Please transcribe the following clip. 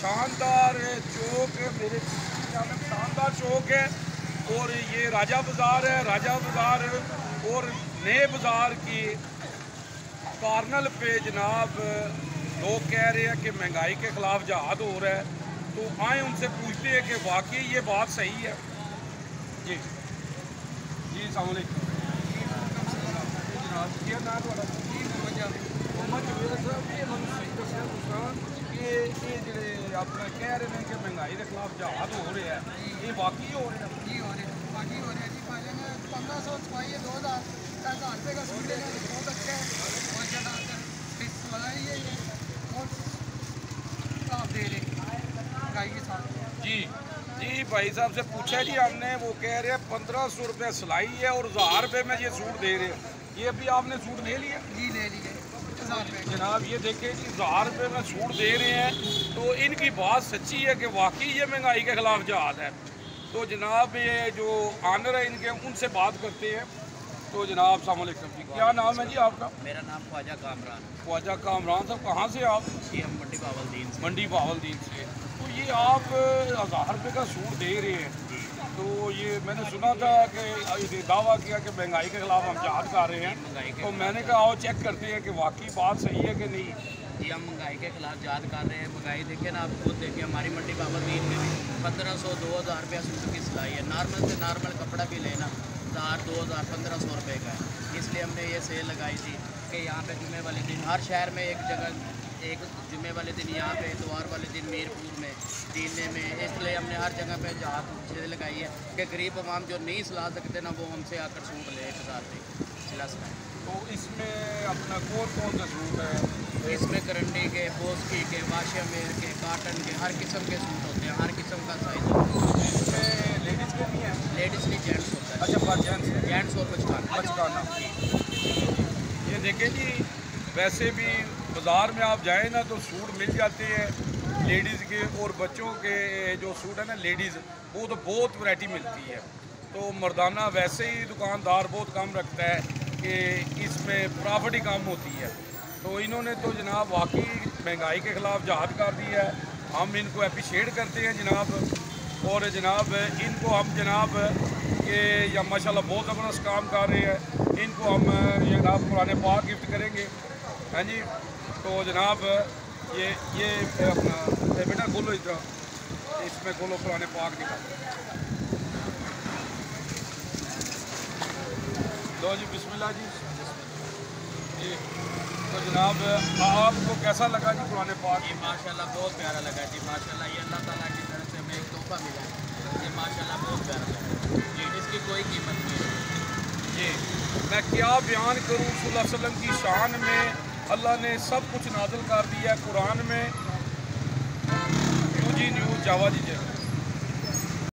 شاندار چوک میرے شاندار چوک ہے، اور یہ راجہ بازار ہے۔ راجہ بازار اور نئے بازار کی کارنل پہ جناب لوگ کہہ رہے ہیں کہ مہنگائی کے خلاف جہاد ہو رہا ہے، تو آئیں ان سے پوچھتے ہیں کہ واقعی یہ بات صحیح ہے۔ جی جی السلام علیکم جناب، کیا نام ہے محمد جاوید صاحب؟ یہ مجھے صحیح دسیا کہ یہ جڑے اپنا کہہ رہے ہیں کہ مہنگائی کے خلاف جہاد ہو رہا ہے، یہ واقعی ہو رہا ہے؟ جی ہو رہے ہیں، باقی ہو رہے ہیں جی۔ پہلے میں 1500 چھپائی ہے، 2000 روپے کا سوٹ لینا بہت اچھا ہے، ماشاء اللہ سلائی ہے یہ اور آپ دے رہے مہنگائی کے ساتھ۔ جی جی بھائی صاحب سے پوچھا جی ہم نے، وہ کہہ رہے ہیں 1500 روپے سلائی ہے اور 1000 روپے میں یہ سوٹ دے رہے ہیں۔ یہ ابھی آپ نے سوٹ لے لیا؟ جی لے لیے 1000 روپے کا۔ جناب یہ دیکھیں جی 1000 روپے میں سوٹ دے رہے ہیں، تو ان کی بات سچی ہے کہ واقعی یہ مہنگائی کے خلاف جہاد ہے۔ تو جناب یہ جو آنر ہے ان کے، ان سے بات کرتے ہیں۔ تو جناب السلام علیکم جی، کیا نام ہے جی آپ کا؟ میرا نام خواجہ کامران۔ خواجہ کامران صاحب، کہاں سے آپ؟ جی ہم منڈی باولدین سے۔ منڈی باولدین سے۔ تو یہ آپ 1000 روپے کا سوٹ دے رہے ہیں، تو یہ میں نے سنا تھا کہ یہ دعویٰ کیا کہ مہنگائی کے خلاف ہم جہاد کر رہے ہیں، تو میں نے کہا آؤ چیک کرتے ہیں کہ واقعی بات صحیح ہے کہ نہیں۔ جی ہم مہنگائی کے خلاف جہاد کر رہے ہیں۔ مہنگائی دیکھیں نا، آپ خود دیکھیں ہماری منڈی باولدین میں بھی 1500 2000 روپیہ سوٹ کی سلائی ہے۔ نارمل سے نارمل کپڑا بھی لینا 1000 2000 1500 روپے کا ہے۔ اس لیے ہم نے یہ سیل لگائی تھی کہ یہاں پہ جمعے والے دن ہر شہر میں ایک جگہ، ایک جمعے والے دن یہاں پہ، اتوار والے دن میرپور میں، دینے میں، اس لیے ہم نے ہر جگہ پہ جہاد سیل لگائی ہے کہ غریب عوام جو نہیں سلا سکتے نا، وہ ہم سے آ کر سوٹ لے 1000 روپے سلا سکیں۔ تو اس میں اپنا کون سے سوٹ ہے؟ اس میں کرنڈی کے، بوسکی کے، واشیا میر کے، کاٹن کے، ہر قسم کے سوٹ ہوتے ہیں، ہر قسم کا سائز ہوتا ہے۔ اس میں لیڈیز کے بھی ہیں؟ لیڈیز نہیں، جینٹس ہوتا ہے۔ اچھا پر جینٹس جینٹس اور بچکانا۔ یہ دیکھیں جی، ویسے بھی بازار میں آپ جائیں نا تو سوٹ مل جاتے ہیں لیڈیز کے، اور بچوں کے جو سوٹ ہے نا لیڈیز، وہ تو بہت ورائٹی ملتی ہے۔ تو مردانہ ویسے ہی دکاندار بہت کم رکھتا ہے کہ اس میں پرافٹ ہی کم ہوتی ہے۔ تو انہوں نے تو جناب واقعی مہنگائی کے خلاف جہاد کر دیا ہے، ہم ان کو اپریشیٹ کرتے ہیں جناب۔ اور جناب ان کو ہم جناب کہ یا ماشاءاللہ بہت زبردست کام کر رہے ہیں، ان کو ہم جناب قرآن پاک گفٹ کریں گے، ہاں جی۔ تو جناب یہ اپنا بیٹا کھولو ادھر، اس میں کھولو قرآن پاک نکالو۔ لو جی بسم اللہ جی۔ جی تو جناب آپ کو کیسا لگا جی قرآن پاک؟ جی ماشاءاللہ بہت پیارا لگا جی، ماشاءاللہ یہ اللہ تعالیٰ کی طرف سے ہمیں ایک تحفہ ملا ہے، یہ ماشاءاللہ بہت پیارا لگا جی، اس کی کوئی قیمت نہیں ہے جی۔ میں کیا بیان کروں صلی اللہ علیہ وسلم کی شان میں، اللہ نے سب کچھ نازل کر دیا ہے قرآن میں۔ نیو جی نیو جاوا جی جی۔